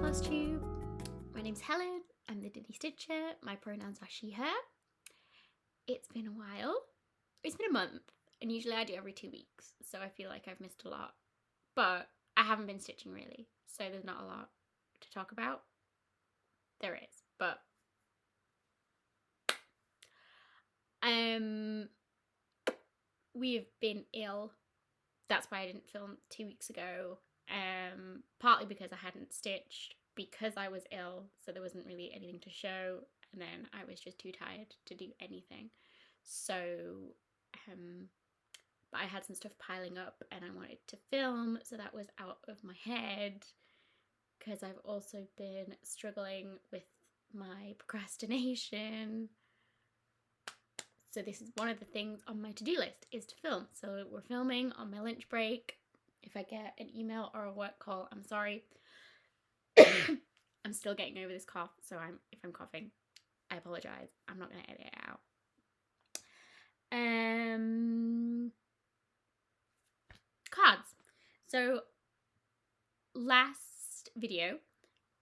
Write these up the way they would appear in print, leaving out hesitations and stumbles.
Flosstube. My name's Helen, I'm the Diddy Stitcher, my pronouns are she, her. It's been a while. It's been a month, and usually I do every 2 weeks, so I feel like I've missed a lot. But I haven't been stitching really, so there's not a lot to talk about. There is, but we've been ill. That's why I didn't film 2 weeks ago. Partly because I hadn't stitched, because I was ill, so there wasn't really anything to show, and then I was just too tired to do anything. So, but I had some stuff piling up and I wanted to film, so that was out of my head, because I've also been struggling with my procrastination. So this is one of the things on my to-do list, is to film. So we're filming on my lunch break. If I get an email or a work call, I'm sorry. I'm still getting over this cough, so if I'm coughing, I apologise. I'm not going to edit it out. Cards. So last video,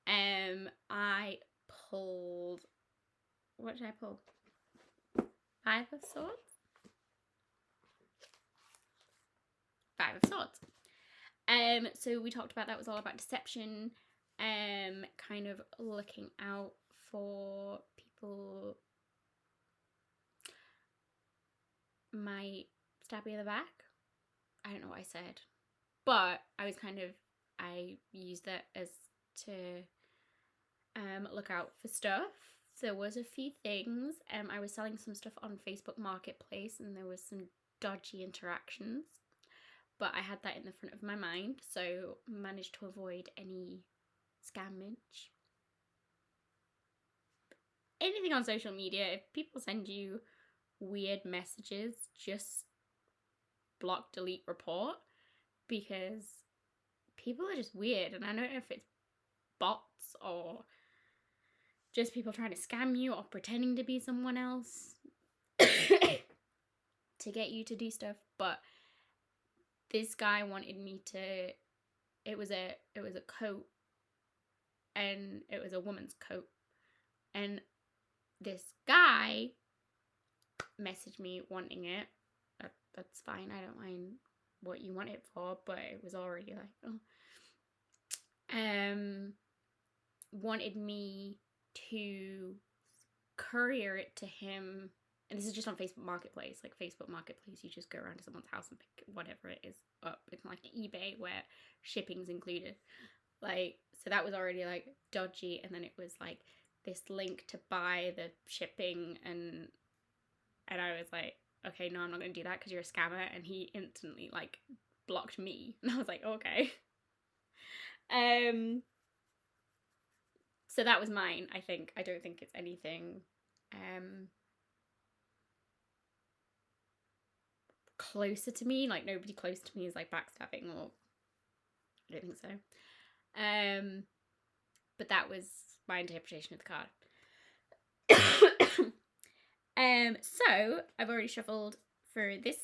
I pulled, what did I pull? 5 of Swords? 5 of Swords. So we talked about that was all about deception, kind of looking out for people might stab you in the back. I don't know what I said, but I used that as to look out for stuff. There was a few things. I was selling some stuff on Facebook Marketplace and there was some dodgy interactions, but I had that in the front of my mind, so managed to avoid any scammage. Anything on social media, if people send you weird messages, just block, delete, report, because people are just weird, and I don't know if it's bots or just people trying to scam you or pretending to be someone else to get you to do stuff. But this guy wanted me to, it was a coat, and it was a woman's coat, and this guy messaged me wanting it. That's fine, I don't mind what you want it for, but it was already like, wanted me to courier it to him, and this is just on Facebook Marketplace. Like Facebook Marketplace, you just go around to someone's house and pick whatever it is up. It's not like eBay where shipping's included. Like, so that was already like dodgy, and then it was like this link to buy the shipping, and I was like, okay, no, I'm not going to do that because you're a scammer, and he instantly like blocked me, and I was like, okay. So that was mine, I think. I don't think it's anything closer to me. Like, nobody close to me is like backstabbing, or I don't think so. But that was my interpretation of the card. So I've already shuffled for this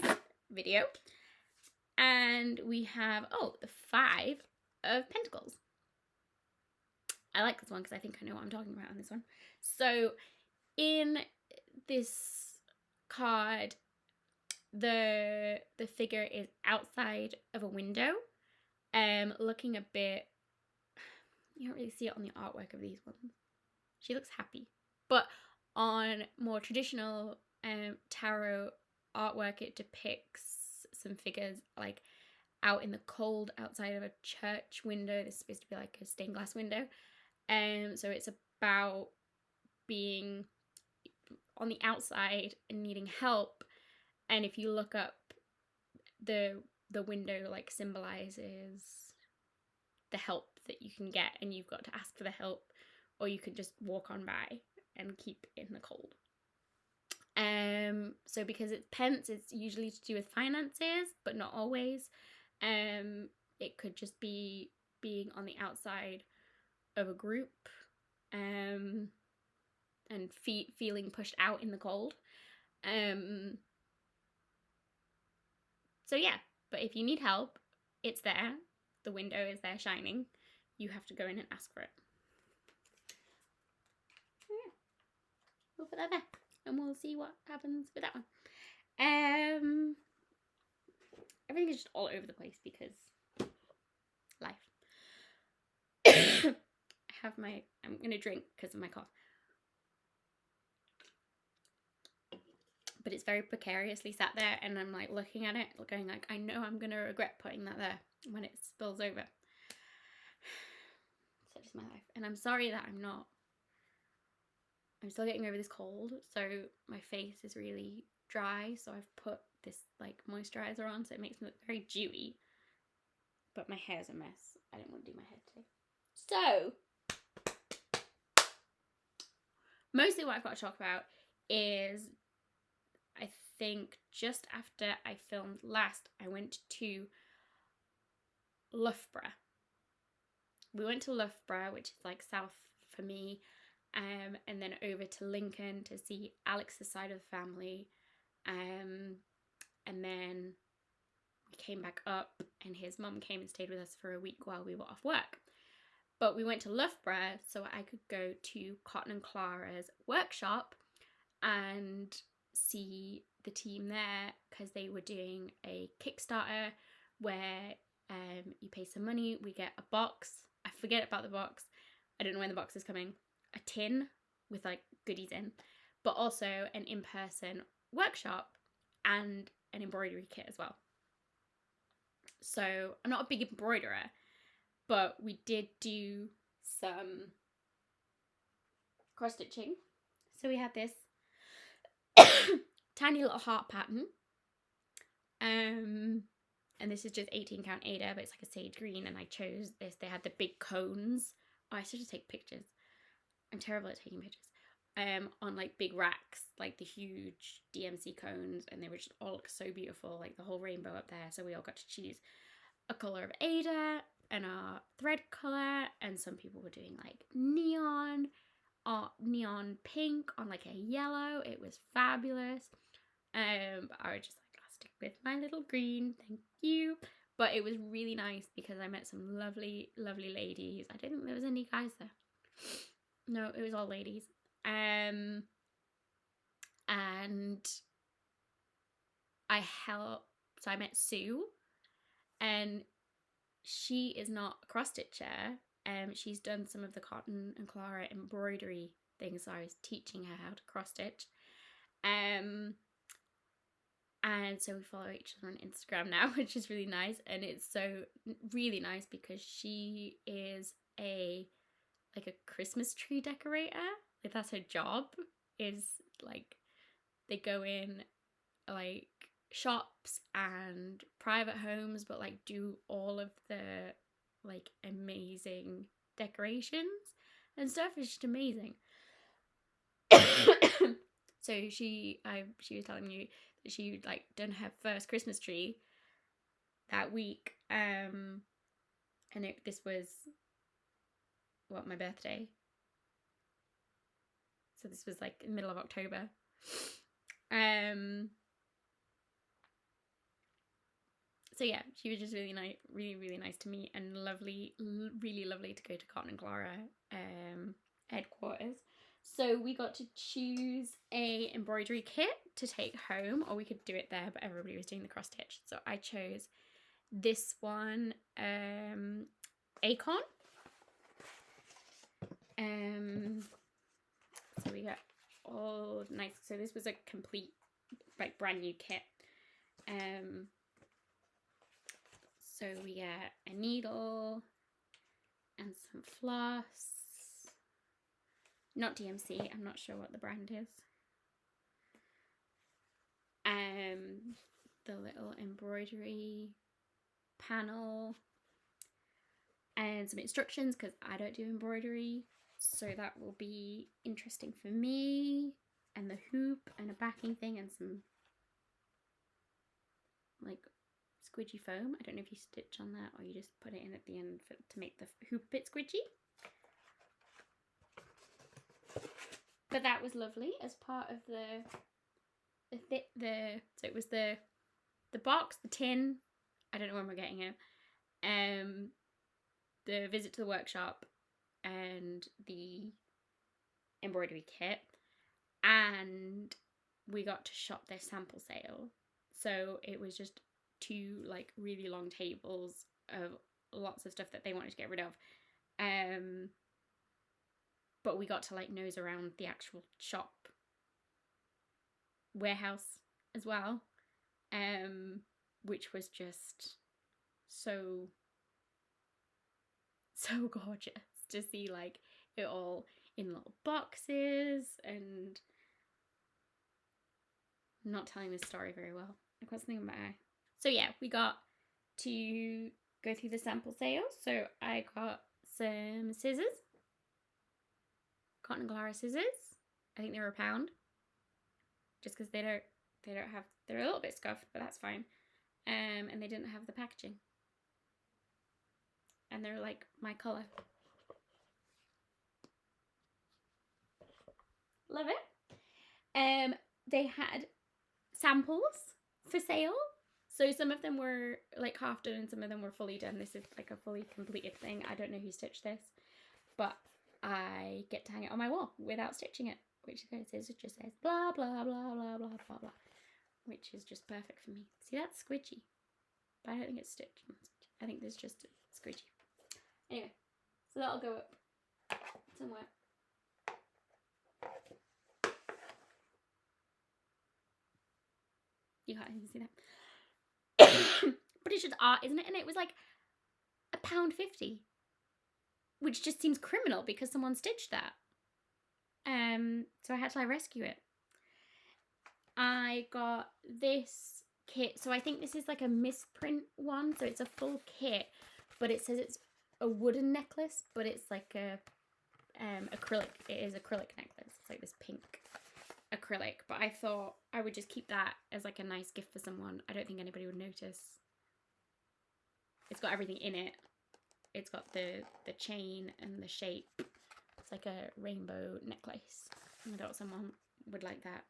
video, and we have, the 5 of Pentacles. I like this one because I think I know what I'm talking about on this one. So in this card, the figure is outside of a window, looking a bit, you don't really see it on the artwork of these ones. She looks happy, but on more traditional tarot artwork, it depicts some figures like out in the cold outside of a church window. This is supposed to be like a stained glass window. So it's about being on the outside and needing help. And if you look up, the window like symbolizes the help that you can get, and you've got to ask for the help, or you could just walk on by and keep in the cold. So because it's pence, it's usually to do with finances, but not always. It could just be being on the outside of a group, and feeling pushed out in the cold. So yeah, but if you need help, it's there. The window is there shining. You have to go in and ask for it. we'll put that there, and we'll see what happens with that one. Everything is just all over the place because life. I'm gonna drink because of my cough, but it's very precariously sat there, and I'm like looking at it, going like, I know I'm gonna regret putting that there when it spills over. Such is my life, and I'm sorry that I'm still getting over this cold, so my face is really dry, so I've put this like moisturizer on so it makes me look very dewy, but my hair's a mess. I don't want to do my hair today. So mostly what I've got to talk about is, I think just after I filmed last, I went to Loughborough. We went to Loughborough, which is like south for me, and then over to Lincoln to see Alex's side of the family, and then we came back up, and his mum came and stayed with us for a week while we were off work. But we went to Loughborough so I could go to Cotton and Clara's workshop and see the team there, because they were doing a Kickstarter where you pay some money, we get a box. I forget about the box. I don't know when the box is coming. A tin with like goodies in, but also an in-person workshop and an embroidery kit as well. So I'm not a big embroiderer, but we did do some cross stitching. So we had this tiny little heart pattern, and this is just 18 count Aida, but it's like a sage green, and I chose this. They had the big cones. Oh, I should just take pictures. I'm terrible at taking pictures. On like big racks, like the huge DMC cones, and they were just all look so beautiful, like the whole rainbow up there. So we all got to choose a colour of Aida and our thread colour, and some people were doing like neon pink on like a yellow. It was fabulous. I was just like, I'll stick with my little green, thank you. But it was really nice because I met some lovely, lovely ladies. I don't think there was any guys there. No, it was all ladies. And I met Sue, and she is not a cross stitcher. She's done some of the Cotton and Clara embroidery things, so I was teaching her how to cross stitch. And so we follow each other on Instagram now, which is really nice. And it's so really nice because she is a Christmas tree decorator. Like, that's her job, is like they go in like shops and private homes, but like do all of the like amazing decorations and stuff. It's just amazing. So she was telling me that she like done her first Christmas tree that week, and this was my birthday. So this was like middle of October. So yeah, she was just really nice, really, really nice to meet, and lovely, really lovely to go to Cotton and Clara headquarters. So we got to choose a embroidery kit to take home, or we could do it there, but everybody was doing the cross stitch. So I chose this one, Acorn. So we got all nice. So this was a complete, like, brand new kit. So we get a needle and some floss. Not DMC, I'm not sure what the brand is. The little embroidery panel and some instructions, because I don't do embroidery, so that will be interesting for me. And the hoop and a backing thing and some like squidgy foam. I don't know if you stitch on that or you just put it in at the end to make the hoop a bit squidgy. But that was lovely as part of so it was the box, the tin, I don't know when we're getting it, the visit to the workshop and the embroidery kit. and we got to shop their sample sale. So it was just 2 like really long tables of lots of stuff that they wanted to get rid of. But we got to like nose around the actual shop warehouse as well, which was just so gorgeous to see, like, it all in little boxes. And I'm not telling this story very well. I've got something in my eye. So yeah, we got to go through the sample sale. So I got some scissors, Cotton Clara scissors. I think they were £1, just because they don't have, they're a little bit scuffed, but that's fine. And they didn't have the packaging, and they're like my colour. Love it. They had samples for sale. So some of them were like half done and some of them were fully done. This is like a fully completed thing. I don't know who stitched this, but I get to hang it on my wall without stitching it, which is, it just says blah, blah, blah, blah, blah, blah, blah, which is just perfect for me. See, that's squidgy, but I don't think it's stitched. I think there's just a squidgy. Anyway, so that'll go up somewhere. You can't even see that. But it's just art, isn't it? And it was like £1.50, which just seems criminal because someone stitched that. So I had to like rescue it. I got this kit. So I think this is like a misprint one. So it's a full kit, but it says it's a wooden necklace, but it's like a acrylic. It is acrylic necklace. It's like this pink acrylic, but I thought I would just keep that as like a nice gift for someone. I don't think anybody would notice. It's got everything in it. It's got the chain and the shape. It's like a rainbow necklace. I thought someone would like that.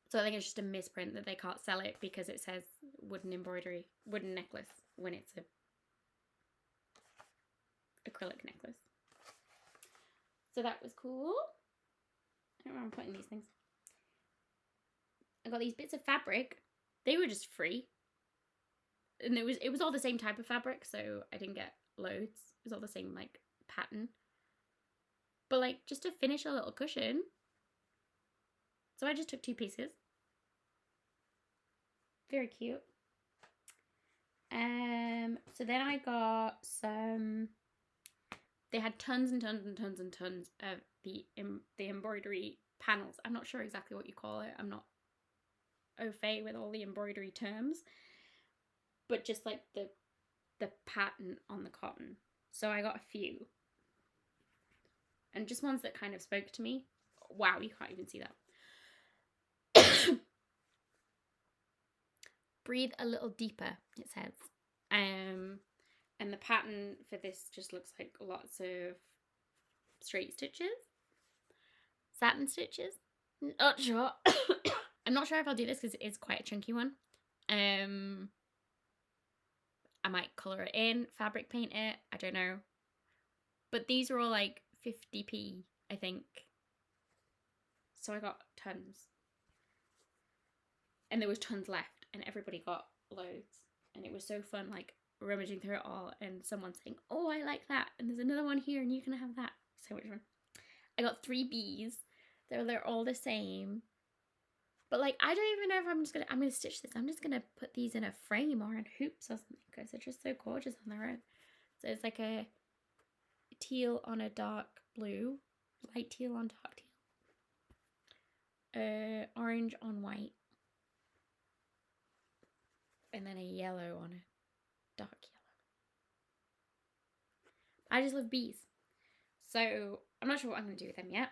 So I think it's just a misprint that they can't sell it because it says wooden embroidery, wooden necklace, when it's a acrylic necklace. So that was cool. I don't know where I'm putting these things. I got these bits of fabric. They were just free. And it was all the same type of fabric, so I didn't get loads. It was all the same like pattern. But like just to finish a little cushion. So I just took 2 pieces. Very cute. So then I got some. They had tons and tons and tons and tons of the embroidery panels. I'm not sure exactly what you call it. I'm not au fait with all the embroidery terms, but just like the pattern on the cotton. So I got a few, and just ones that kind of spoke to me. Wow, you can't even see that. Breathe a little deeper, it says. And the pattern for this just looks like lots of straight stitches, satin stitches. Not sure. I'm not sure if I'll do this because it is quite a chunky one. I might colour it in, fabric paint it, I don't know. But these are all like 50p, I think. So I got tons. And there was tons left, and everybody got loads. And it was so fun, like, rummaging through it all, and someone saying, oh, I like that, and there's another one here, and you can have that. So much fun. I got 3 bees. They're all the same. But, like, I don't even know if I'm gonna stitch this. I'm just gonna put these in a frame or in hoops or something, because they're just so gorgeous on their own. So it's like a teal on a dark blue, light teal on dark teal, orange on white, and then a yellow on a dark yellow. I just love bees. So I'm not sure what I'm going to do with them yet.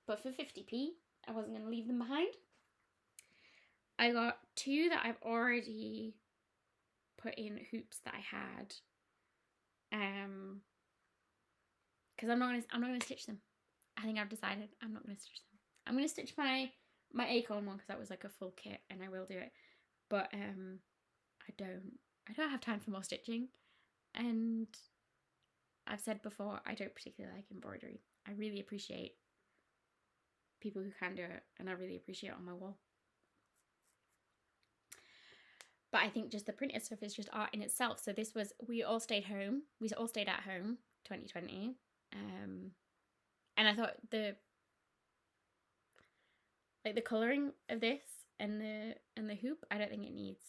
But for 50p, I wasn't going to leave them behind. I got 2 that I've already put in hoops that I had. Because I'm not going to stitch them. I think I've decided I'm not going to stitch them. I'm going to stitch my acorn one because that was like a full kit, and I will do it. But I don't have time for more stitching, and I've said before I don't particularly like embroidery. I really appreciate people who can do it, and I really appreciate it on my wall. But I think just the printed stuff is just art in itself. So this was, we all stayed at home 2020. And I thought the colouring of this and the hoop, I don't think it needs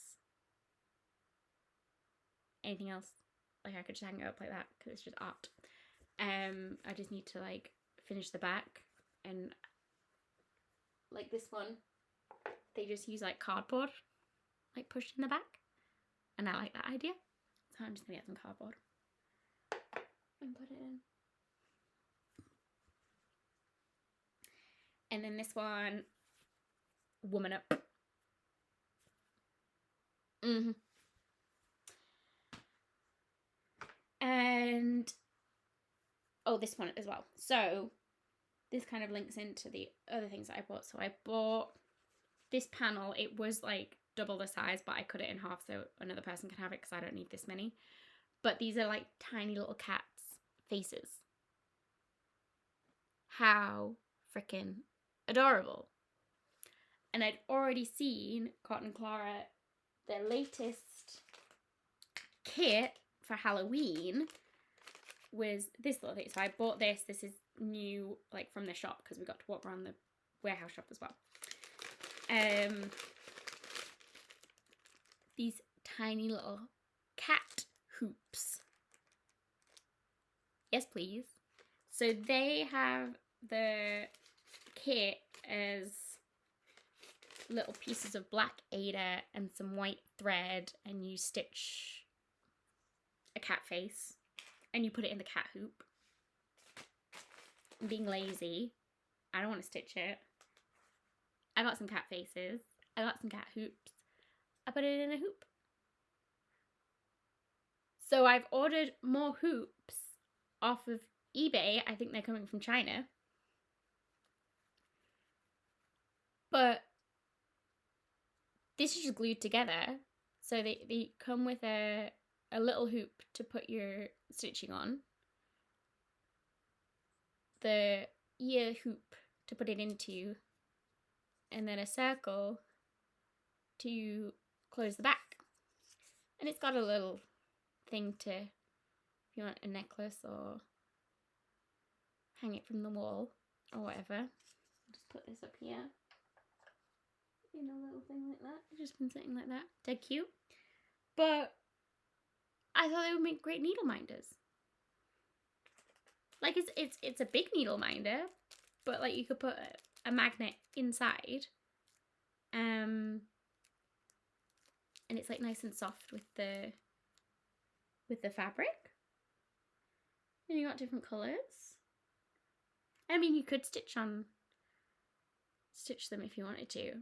anything else. Like, I could just hang it up like that because it's just art. I just need to like finish the back, and like this one, they just use like cardboard, like pushed in the back, and I like that idea. So I'm just gonna get some cardboard and put it in. And then this one, Woman Up. And oh, this one as well. So this kind of links into the other things that I bought. So I bought this panel. It was like double the size, but I cut it in half so another person can have it because I don't need this many. But these are like tiny little cats' faces. How freaking adorable. And I'd already seen Cotton Clara, their latest kit for Halloween was this little thing. So I bought this. This is new, like from the shop, because we got to walk around the warehouse shop as well. These tiny little cat hoops. Yes, please. So they have the kit as little pieces of black Aida and some white thread, and you stitch a cat face and you put it in the cat hoop. I'm being lazy. I don't want to stitch it. I got some cat faces. I got some cat hoops. I put it in a hoop. So I've ordered more hoops off of eBay. I think they're coming from China. But this is just glued together. So they come with a little hoop to put your stitching on. The ear hoop to put it into. And then a circle to close the back. And it's got a little thing to, if you want a necklace or hang it from the wall or whatever. I'll just put this up here in a little thing like that. It's just been sitting like that. Dead cute. But I thought they would make great needle minders. Like, it's a big needle minder, but like you could put a magnet inside. And it's like nice and soft with the fabric. And you got different colours. I mean, you could stitch them if you wanted to.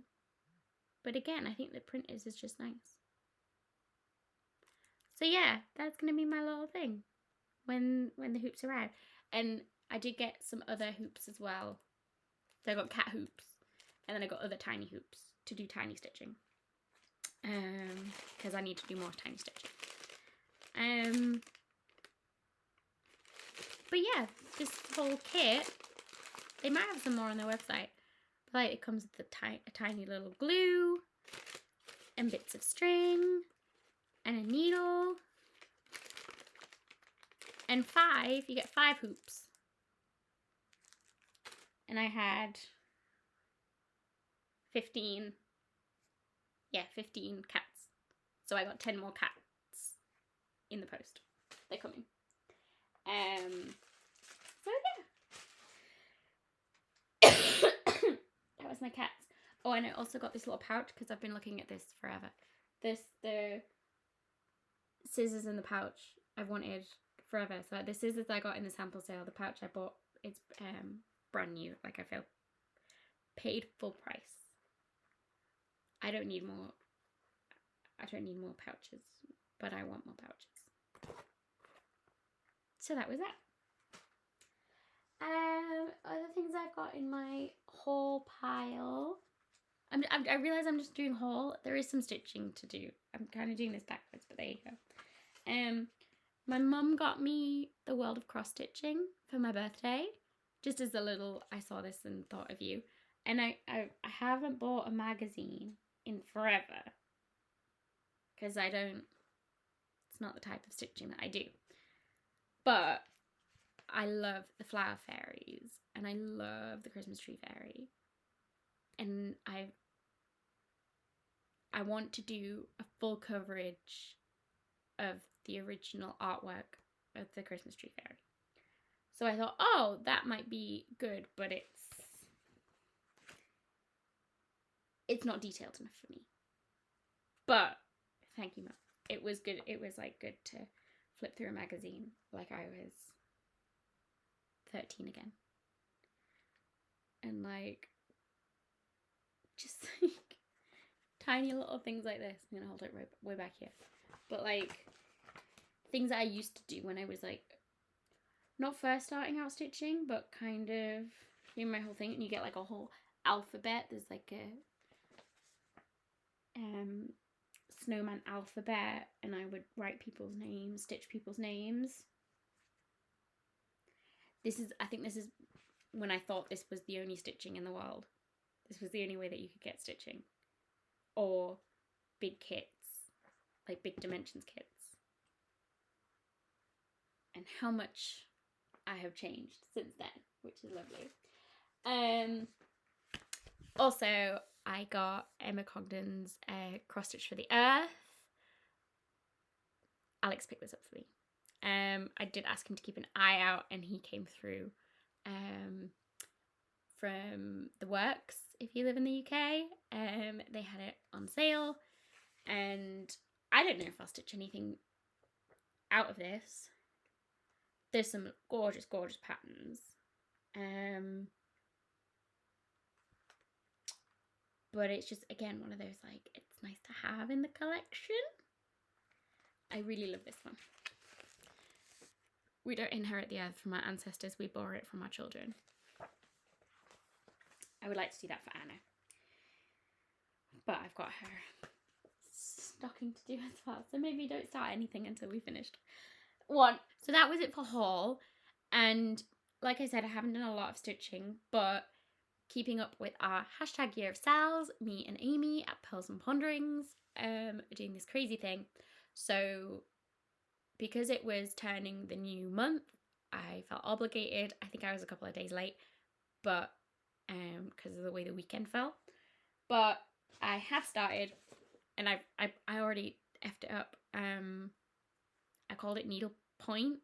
But again, I think the print is just nice. So yeah, that's gonna be my little thing when the hoops arrive. And I did get some other hoops as well. So I got cat hoops, and then I got other tiny hoops to do tiny stitching. Because I need to do more tiny stitching. But yeah, this whole kit, they might have some more on their website. But like, it comes with a tiny little glue and bits of string and a needle. And you get 5 hoops. And I had 15 cats. So I got 10 more cats in the post. They're coming. So yeah. That was my cats. Oh, and I also got this little pouch because I've been looking at this forever. The scissors in the pouch I've wanted forever. So the scissors I got in the sample sale, the pouch I bought, it's brand new. Like, I feel paid full price. I don't need more pouches, but I want more pouches. So that was that. Other things I've got in my haul pile. I realize I'm just doing haul. There is some stitching to do. I'm kind of doing this backwards, but there you go. My mum got me the World of Cross Stitching for my birthday, just as a little, I saw this and thought of you. And I haven't bought a magazine in forever. Because it's not the type of stitching that I do. But I love the flower fairies. And I love the Christmas tree fairy. And I want to do a full coverage of the original artwork of the Christmas tree fairy. So I thought, oh, that might be good, but it's not detailed enough for me. But thank you, Mum. It was good. It was like good to flip through a magazine like I was 13 again. And like just like tiny little things like this. I'm gonna hold it way back here. But like things that I used to do when I was like not first starting out stitching, but kind of doing my whole thing. And you get like a whole alphabet. There's like a snowman alphabet, and I would write people's names, stitch people's names. I think this is when I thought this was the only stitching in the world. This was the only way that you could get stitching. Or big kits, like big dimensions kits. And how much I have changed since then, which is lovely. Also, I got Emma Cogden's Cross Stitch for the Earth. Alex picked this up for me. I did ask him to keep an eye out, and he came through from the Works, if you live in the UK. They had it on sale, and I don't know if I'll stitch anything out of this. There's some gorgeous, gorgeous patterns. But it's just, again, one of those, like, it's nice to have in the collection. I really love this one. We don't inherit the earth from our ancestors, we borrow it from our children. I would like to do that for Anna. But I've got her stocking to do as well, so maybe don't start anything until we finished one. So that was it for haul, and like I said, I haven't done a lot of stitching, but keeping up with our hashtag year of sales, me and Amy at Pearls and Ponderings, doing this crazy thing. So because it was turning the new month, I felt obligated. I think I was a couple of days late, but because of the way the weekend fell. But I have started, and I already effed it up. I called it needle point,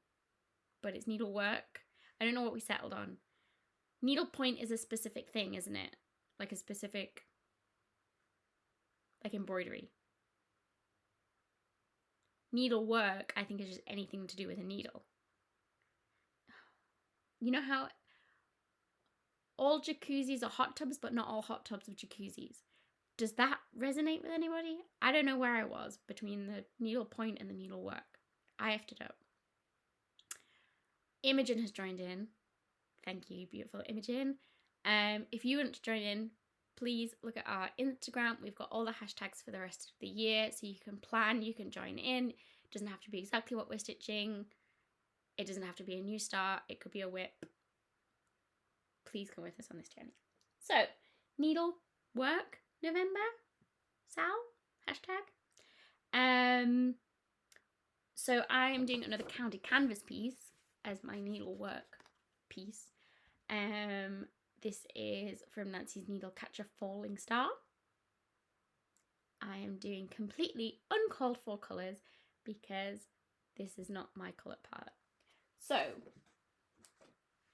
but it's needlework. I don't know what we settled on. Needle point is a specific thing, isn't it? Like a specific, like embroidery. Needlework, I think, is just anything to do with a needle. You know how all jacuzzis are hot tubs, but not all hot tubs are jacuzzis. Does that resonate with anybody? I don't know where I was between the needle point and the needlework. I effed it up. Imogen has joined in. Thank you, beautiful Imogen. If you want to join in, please look at our Instagram. We've got all the hashtags for the rest of the year, so you can plan, you can join in. It doesn't have to be exactly what we're stitching. It doesn't have to be a new start. It could be a whip. Please come with us on this journey. So, needle work November, Sal, hashtag. So I am doing another counted canvas piece as my needlework piece. This is from Nancy's Needle Catcher Falling Star. I am doing completely uncalled for colours because this is not my colour palette. So,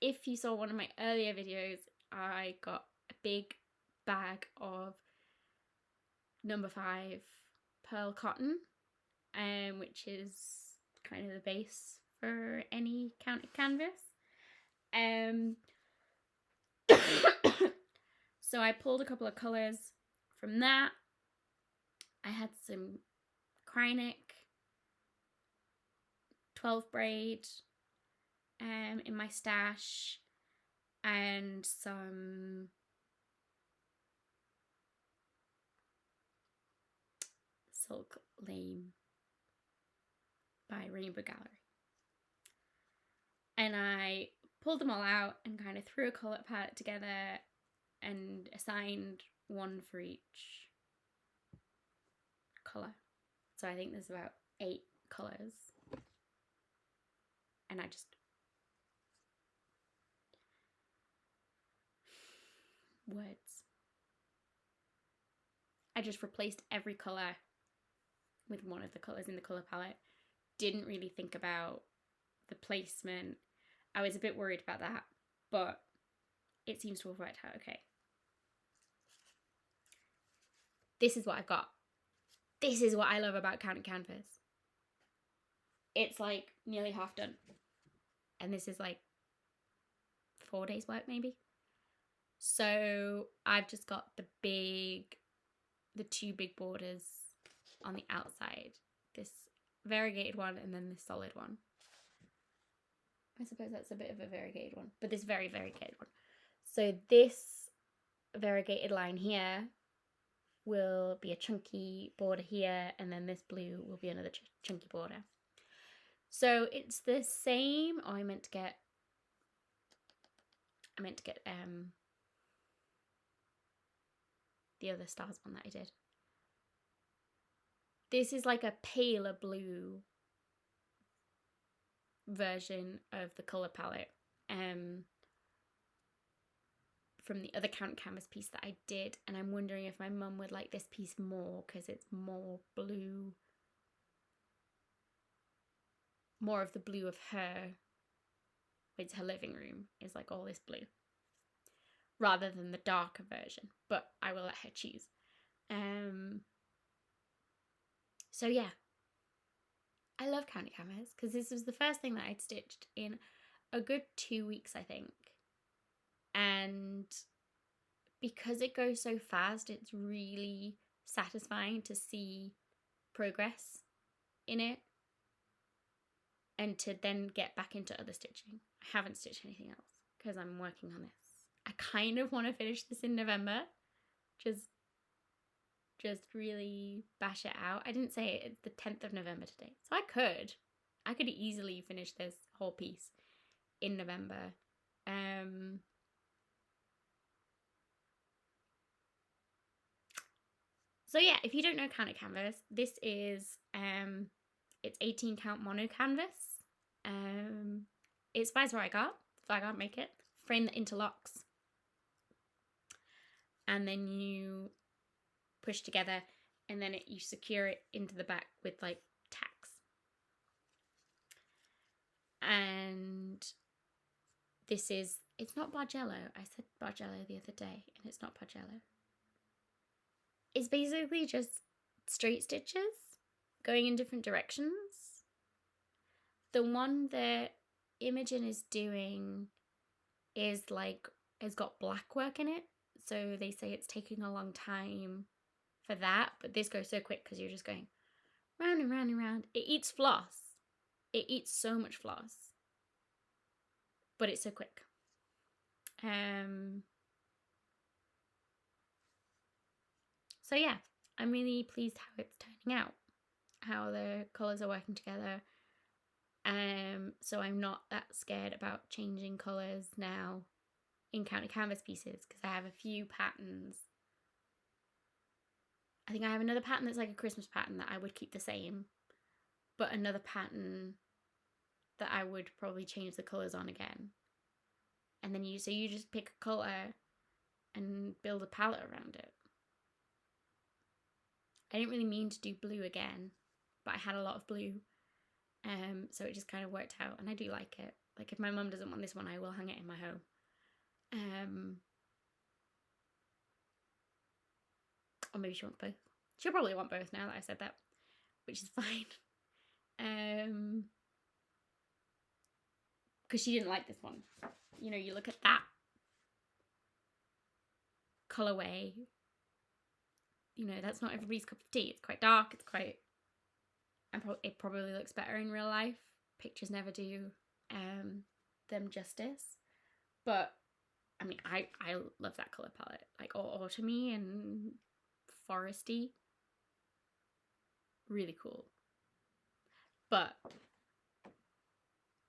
if you saw one of my earlier videos, I got a big bag of number 5 pearl cotton, which is kind of the base for any counted canvas. So I pulled a couple of colours from that. I had some Krynic 12 braid in my stash, and some Silk Lame by Rainbow Gallery. And I pulled them all out and kind of threw a colour palette together and assigned one for each colour. So I think there's about 8 colours. And I just... words. I just replaced every colour with one of the colours in the colour palette. Didn't really think about the placement. I was a bit worried about that, but it seems to have worked out okay. This is what I've got. This is what I love about counting canvas. It's like nearly half done. And this is like 4 days work maybe. So I've just got the 2 big borders on the outside. This variegated one and then this solid one. I suppose that's a bit of a variegated one, but this very variegated one. So this variegated line here will be a chunky border here, and then this blue will be another chunky border. So it's the same. Oh, I meant to get the other stars one that I did. This is like a paler blue version of the colour palette from the other count canvas piece that I did, and I'm wondering if my mum would like this piece more because it's more blue, more of the blue of her. It's her living room is like all this blue rather than the darker version, but I will let her choose. So yeah, I love counting canvas because this was the first thing that I'd stitched in a good 2 weeks, I think. And because it goes so fast, it's really satisfying to see progress in it and to then get back into other stitching. I haven't stitched anything else because I'm working on this. I kind of want to finish this in November, just really bash it out. I didn't say it's the 10th of November today, so I could easily finish this whole piece in November. So yeah, if you don't know counted canvas, this is it's 18 count mono canvas. It's by Zweigart. Zweigart make it. Frame that interlocks, and then you push together, and then you secure it into the back with like tacks. And this is, it's not Bargello. I said Bargello the other day, and it's not Bargello. It's basically just straight stitches going in different directions. The one that Imogen is doing is like, has got black work in it. So they say it's taking a long time for that. But this goes so quick because you're just going round and round and round. It eats floss. It eats so much floss. But it's so quick. So yeah, I'm really pleased how it's turning out, how the colours are working together. So I'm not that scared about changing colours now in counted canvas pieces because I have a few patterns. I think I have another pattern that's like a Christmas pattern that I would keep the same, but another pattern that I would probably change the colours on again. And then you just pick a colour and build a palette around it. I didn't really mean to do blue again, but I had a lot of blue. So it just kind of worked out, and I do like it. Like if my mum doesn't want this one, I will hang it in my home. Or maybe she wants both. She'll probably want both now that I said that, which is fine. Because she didn't like this one. You know, you look at that colourway. You know, that's not everybody's cup of tea. It's quite dark. It's quite... it probably looks better in real life. Pictures never do them justice. But, I mean, I love that colour palette. Like, all autumny and foresty. Really cool. But,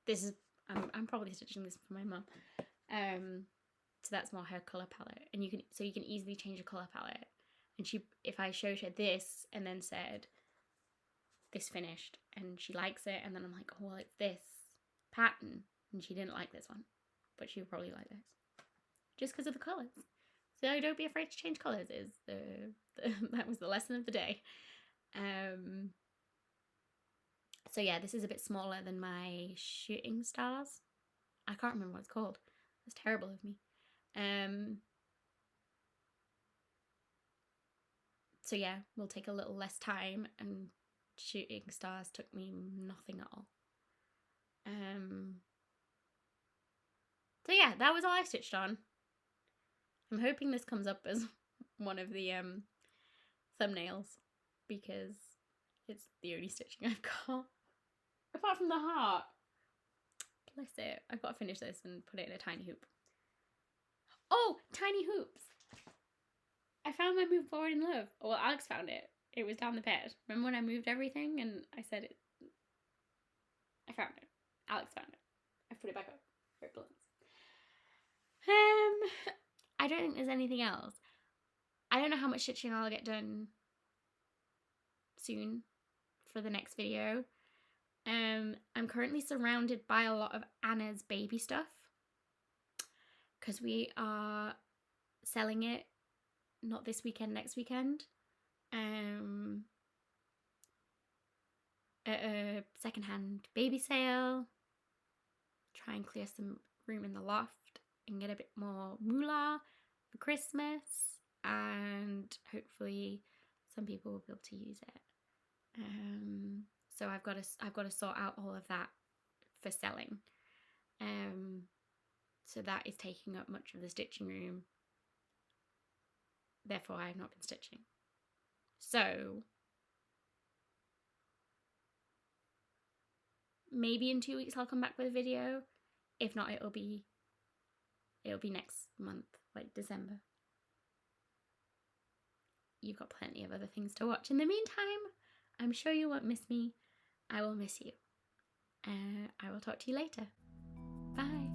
this is I'm probably stitching this for my mum. So that's more her colour palette. And you can easily change your colour palette. And if I showed her this and then said, this finished, and she likes it, and then I'm like, oh, well, it's this pattern, and she didn't like this one, but she would probably like this. Just because of the colours. So don't be afraid to change colours is that was the lesson of the day. So yeah, this is a bit smaller than my shooting stars. I can't remember what it's called. That's terrible of me. So yeah, we'll take a little less time, and shooting stars took me nothing at all. So yeah, that was all I stitched on. I'm hoping this comes up as one of the thumbnails, because it's the only stitching I've got. Apart from the heart. Bless it. I've got to finish this and put it in a tiny hoop. Oh, tiny hoops. I found my Move Forward in Love. Well, Alex found it. It was down the bed. Remember when I moved everything and I said it? I found it. Alex found it. I put it back up. Here it belongs. I don't think there's anything else. I don't know how much stitching I'll get done soon for the next video. I'm currently surrounded by a lot of Anna's baby stuff because we are selling it, not this weekend, next weekend, at a secondhand baby sale. Try and clear some room in the loft and get a bit more moolah for Christmas, and hopefully some people will be able to use it. So I've got to sort out all of that for selling. So that is taking up much of the stitching room. Therefore, I have not been stitching. So maybe in 2 weeks I'll come back with a video. If not, it'll be next month, like December. You've got plenty of other things to watch in the meantime. I'm sure you won't miss me. I will miss you. I will talk to you later. Bye.